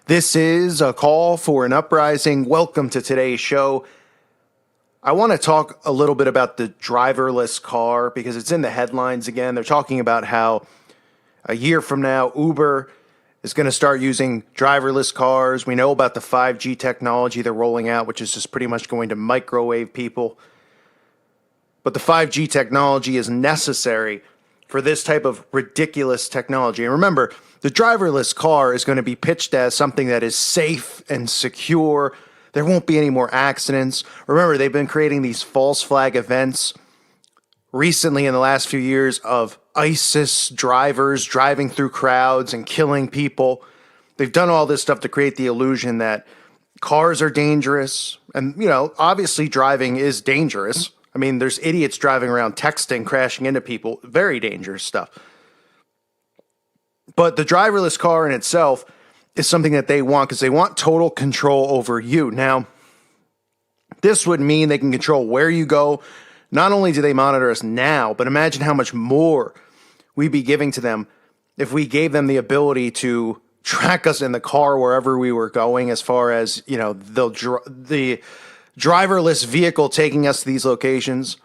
This is a call for an uprising. Welcome to today's show. I want to talk a little bit about the driverless car because it's in the headlines again. They're talking about how a year from now, Uber is going to start using driverless cars. We know about the 5G technology they're rolling out, which is just pretty much going to microwave people. But the 5G technology is necessary for this type of ridiculous technology. And remember, the driverless car is going to be pitched as something that is safe and secure. There won't be any more accidents. Remember, they've been creating these false flag events recently in the last few years of ISIS drivers driving through crowds and killing people. They've done all this stuff to create the illusion that cars are dangerous. And, obviously driving is dangerous. I mean, there's idiots driving around texting, crashing into people. Very dangerous stuff. But the driverless car in itself is something that they want because they want total control over you. Now, this would mean they can control where you go. Not only do they monitor us now, but imagine how much more we'd be giving to them if we gave them the ability to track us in the car wherever we were going, as far as, the driverless vehicle taking us to these locations.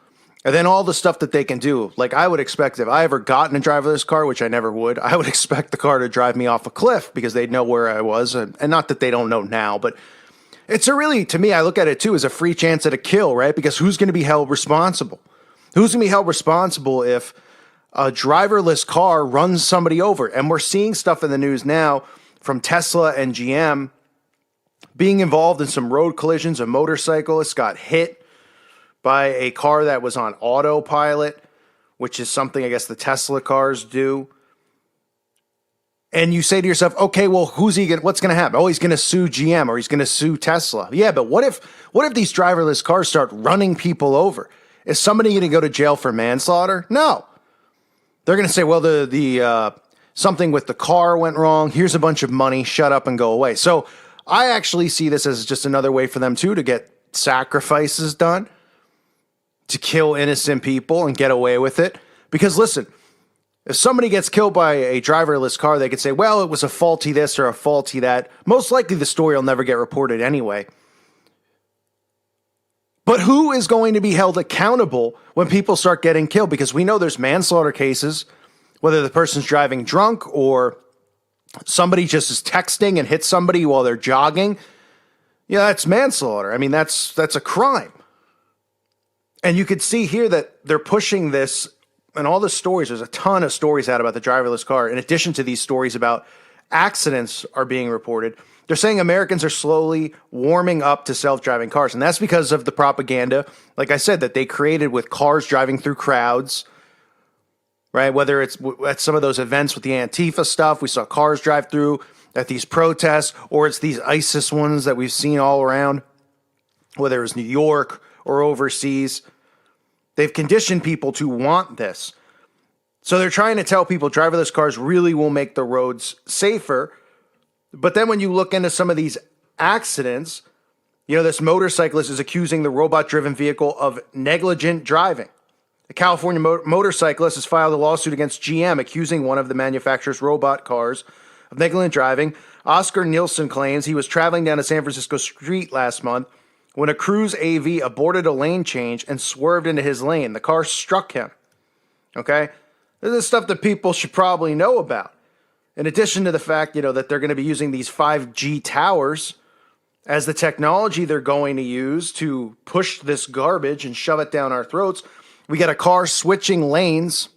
And then all the stuff that they can do. Like, I would expect if I ever got in a driverless car, which I never would, I would expect the car to drive me off a cliff because they'd know where I was. And not that they don't know now, but it's a really, to me, I look at it too as a free chance at a kill, right? Because who's going to be held responsible? Who's going to be held responsible if a driverless car runs somebody over? And we're seeing stuff in the news now from Tesla and GM being involved in some road collisions. A motorcyclist got hit by a car that was on autopilot, which is something I guess the Tesla cars do. And you say to yourself, okay, well, what's going to happen? Oh, he's going to sue GM or he's going to sue Tesla. Yeah, but what if these driverless cars start running people over? Is somebody going to go to jail for manslaughter? No. They're going to say, well, the something with the car went wrong. Here's a bunch of money. Shut up and go away. So I actually see this as just another way for them too to get sacrifices done, to kill innocent people and get away with it. Because listen, if somebody gets killed by a driverless car, they could say, well, it was a faulty this or a faulty that. Most likely the story will never get reported anyway. But who is going to be held accountable when people start getting killed? Because we know there's manslaughter cases, whether the person's driving drunk or somebody just is texting and hits somebody while they're jogging. Yeah, that's manslaughter. I mean, that's a crime. And you could see here that they're pushing this and all the stories. There's a ton of stories out about the driverless car. In addition to these stories about accidents are being reported, they're saying Americans are slowly warming up to self-driving cars. And that's because of the propaganda, like I said, that they created with cars driving through crowds, right? Whether it's at some of those events with the Antifa stuff, we saw cars drive through at these protests, or it's these ISIS ones that we've seen all around, whether it's New York or overseas. They've conditioned people to want this. So they're trying to tell people driverless cars really will make the roads safer. But then when you look into some of these accidents, this motorcyclist is accusing the robot-driven vehicle of negligent driving. A California motorcyclist has filed a lawsuit against GM, accusing one of the manufacturer's robot cars of negligent driving. Oscar Nielsen claims he was traveling down a San Francisco street last month when a Cruise AV aborted a lane change and swerved into his lane. The car struck him. Okay? This is stuff that people should probably know about. In addition to the fact, that they're going to be using these 5G towers as the technology they're going to use to push this garbage and shove it down our throats. We got a car switching lanes,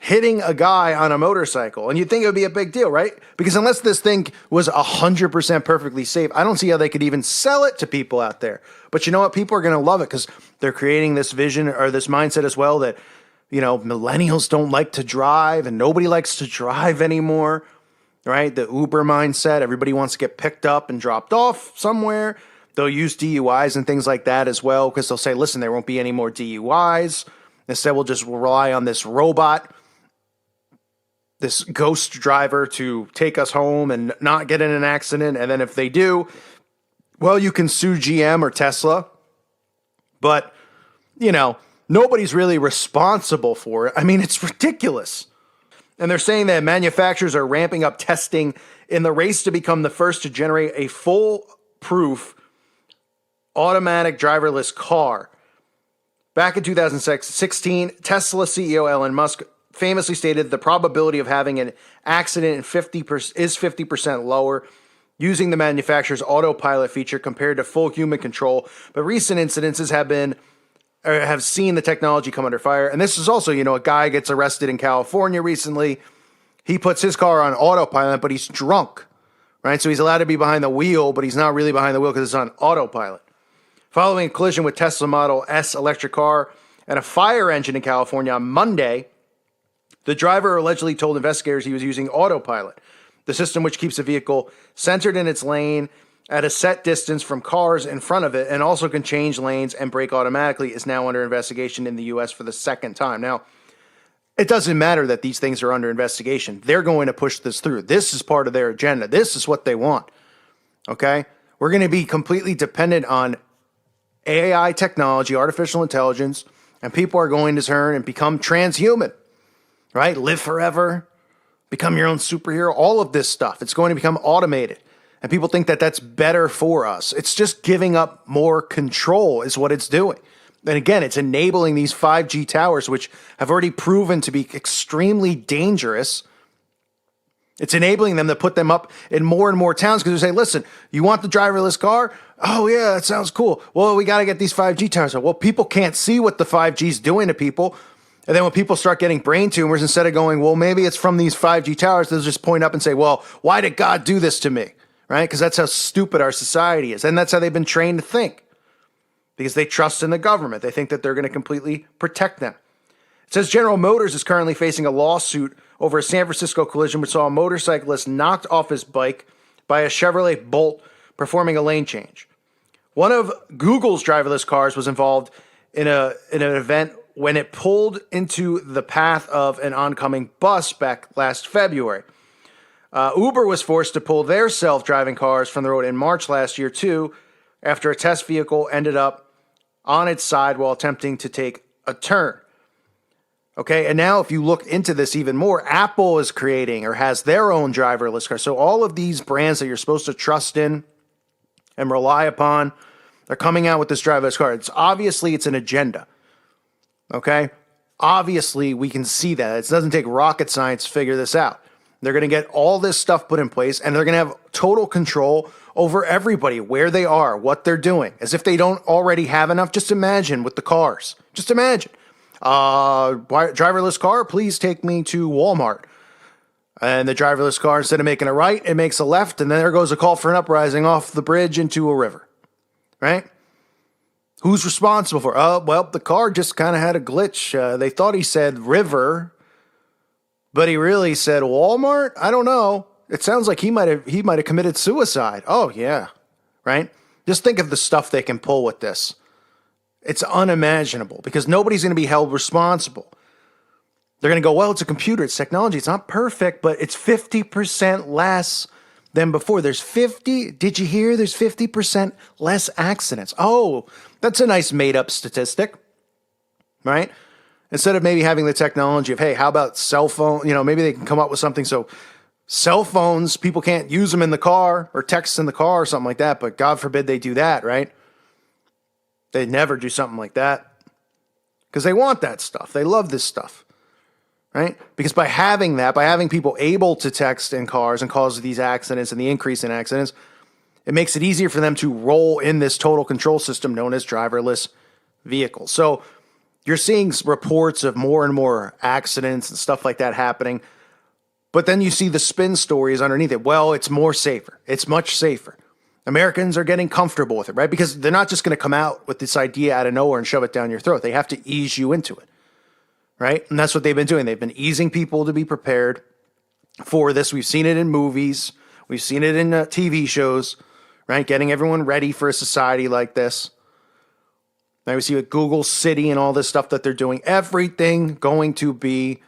hitting a guy on a motorcycle. And you'd think it would be a big deal, right? Because unless this thing was 100% perfectly safe, I don't see how they could even sell it to people out there. But you know what? People are going to love it because they're creating this vision or this mindset as well that, millennials don't like to drive and nobody likes to drive anymore, right? The Uber mindset. Everybody wants to get picked up and dropped off somewhere. They'll use DUIs and things like that as well because they'll say, listen, there won't be any more DUIs. Instead, we'll just rely on this robot, this ghost driver to take us home and not get in an accident. And then if they do, well, you can sue GM or Tesla. But, nobody's really responsible for it. I mean, it's ridiculous. And they're saying that manufacturers are ramping up testing in the race to become the first to generate a foolproof automatic driverless car. Back in 2016, Tesla CEO Elon Musk famously stated the probability of having an accident is 50% lower using the manufacturer's autopilot feature compared to full human control. But recent incidences have seen the technology come under fire. And this is also, a guy gets arrested in California recently. He puts his car on autopilot, but he's drunk, right? So he's allowed to be behind the wheel, but he's not really behind the wheel because it's on autopilot. Following a collision with Tesla Model S electric car and a fire engine in California on Monday, the driver allegedly told investigators he was using autopilot, the system which keeps the vehicle centered in its lane at a set distance from cars in front of it and also can change lanes and brake automatically, is now under investigation in the U.S. for the second time. Now, it doesn't matter that these things are under investigation. They're going to push this through. This is part of their agenda. This is what they want. Okay? We're going to be completely dependent on AI technology, artificial intelligence, and people are going to turn and become transhuman, right? Live forever, become your own superhero, all of this stuff. It's going to become automated. And people think that that's better for us. It's just giving up more control is what it's doing. And again, it's enabling these 5G towers, which have already proven to be extremely dangerous. It's enabling them to put them up in more and more towns because they say, listen, you want the driverless car? Oh, yeah, that sounds cool. Well, we got to get these 5G towers. Well, people can't see what the 5G is doing to people. And then when people start getting brain tumors, instead of going, well, maybe it's from these 5G towers, they'll just point up and say, well, why did God do this to me? Right? Because that's how stupid our society is. And that's how they've been trained to think. Because they trust in the government. They think that they're going to completely protect them. It says General Motors is currently facing a lawsuit over a San Francisco collision which saw a motorcyclist knocked off his bike by a Chevrolet Bolt performing a lane change. One of Google's driverless cars was involved in an event when it pulled into the path of an oncoming bus back last February. Uber was forced to pull their self-driving cars from the road in March last year, too, after a test vehicle ended up on its side while attempting to take a turn. Okay, and now if you look into this even more, Apple is creating or has their own driverless car. So all of these brands that you're supposed to trust in and rely upon, they're coming out with this driverless car. It's an agenda. Okay? Obviously, we can see that. It doesn't take rocket science to figure this out. They're going to get all this stuff put in place, and they're going to have total control over everybody, where they are, what they're doing. As if they don't already have enough. Just imagine with the cars. Just imagine. Driverless car, please take me to Walmart. And the driverless car, instead of making a right, it makes a left, and then there goes a call for an uprising off the bridge into a river. Right? Who's responsible for? Well, the car just kind of had a glitch. They thought he said river, but he really said Walmart? I don't know. It sounds like he might have committed suicide. Oh, yeah. Right? Just think of the stuff they can pull with this. It's unimaginable because nobody's going to be held responsible. They're going to go, well, it's a computer, it's technology, it's not perfect, but it's 50% less than before. Did you hear? There's 50% less accidents. Oh, that's a nice made-up statistic, right? Instead of maybe having the technology of, hey, how about cell phone? Maybe they can come up with something so cell phones, people can't use them in the car or text in the car or something like that, but God forbid they do that, right? They'd never do something like that because they want that stuff. They love this stuff, right? Because by having people able to text in cars and cause these accidents and the increase in accidents, it makes it easier for them to roll in this total control system known as driverless vehicles. So you're seeing reports of more and more accidents and stuff like that happening. But then you see the spin stories underneath it. Well, it's more safer. It's much safer. Americans are getting comfortable with it, right? Because they're not just going to come out with this idea out of nowhere and shove it down your throat. They have to ease you into it, right? And that's what they've been doing. They've been easing people to be prepared for this. We've seen it in movies. We've seen it in TV shows, right? Getting everyone ready for a society like this. Now we see with Google City and all this stuff that they're doing. Everything going to be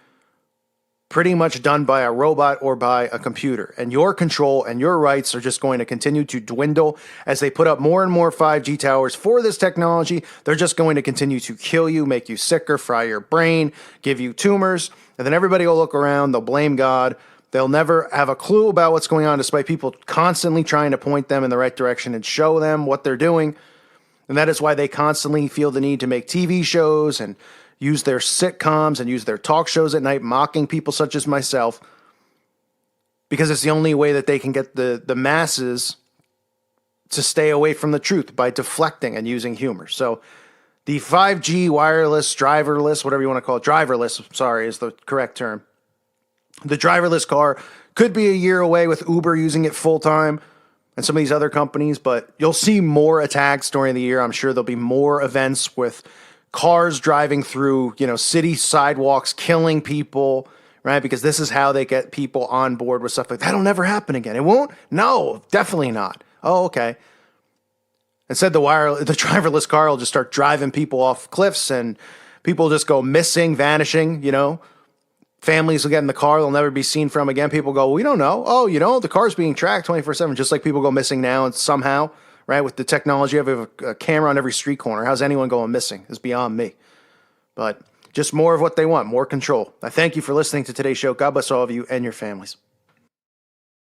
pretty much done by a robot or by a computer. And your control and your rights are just going to continue to dwindle as they put up more and more 5G towers for this technology. They're just going to continue to kill you, make you sicker, fry your brain, give you tumors. And then everybody will look around, they'll blame God. They'll never have a clue about what's going on, despite people constantly trying to point them in the right direction and show them what they're doing. And that is why they constantly feel the need to make TV shows and use their sitcoms and use their talk shows at night, mocking people such as myself, because it's the only way that they can get the masses to stay away from the truth, by deflecting and using humor. So the 5G wireless, driverless, whatever you want to call it, driverless, sorry, is the correct term. The driverless car could be a year away with Uber using it full time and some of these other companies, but you'll see more attacks during the year. I'm sure there'll be more events with cars driving through, city sidewalks, killing people, right? Because this is how they get people on board with stuff like that'll never happen again. It won't? No, definitely not. Oh, okay. Instead, the driverless car will just start driving people off cliffs, and people just go missing, vanishing, Families will get in the car, they'll never be seen from again. People go, we don't know. Oh, the car's being tracked 24/7, just like people go missing now, and somehow, right, with the technology of a camera on every street corner, how's anyone going missing? It's beyond me. But just more of what they want, more control. I thank you for listening to today's show. God bless all of you and your families.